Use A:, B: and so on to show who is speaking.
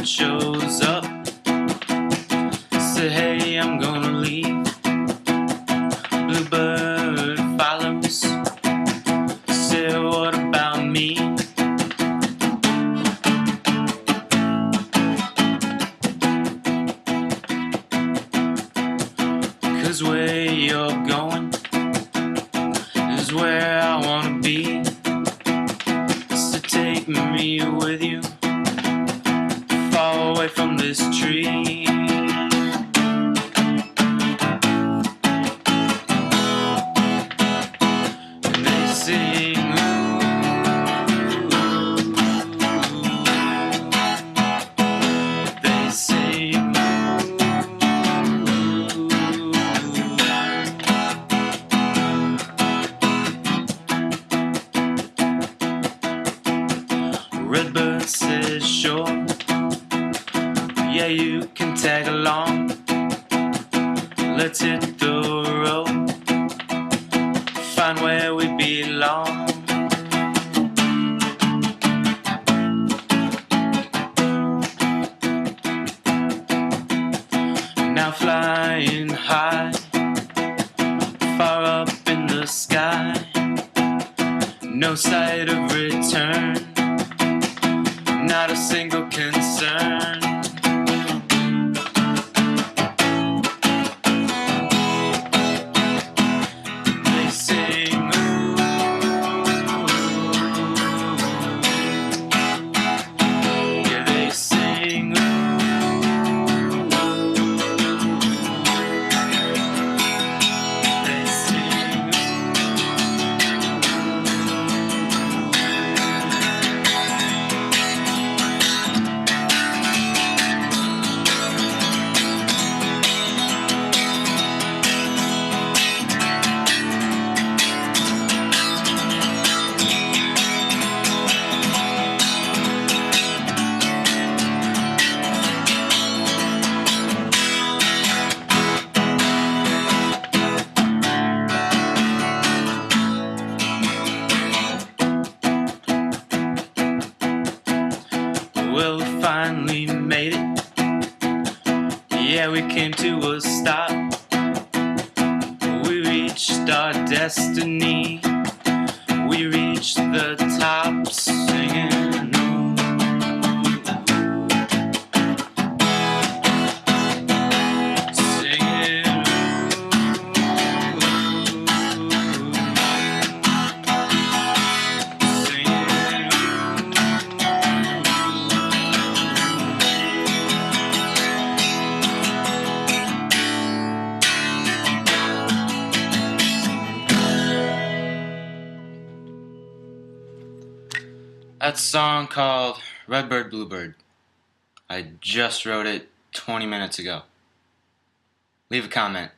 A: Redbird shows up. Say, hey, I'm gonna leave. Bluebird follows. Say, what about me? Cause where you're going is where I wanna be. So take me with you, far away from this tree. And they sing, ooh, they sing, Redbird says, sure, yeah, you can tag along. Let's hit the road, find where we belong. Now flying high, far up in the sky, no sight of return, not a single concern. They sing, ooh, yeah, they sing, ooh, they sing, well, we finally made it. Yeah, we came to a stop. We reached our destiny. We reached the top, singing. Singing. That song called Redbird Bluebird. I just wrote it 20 minutes ago. Leave a comment.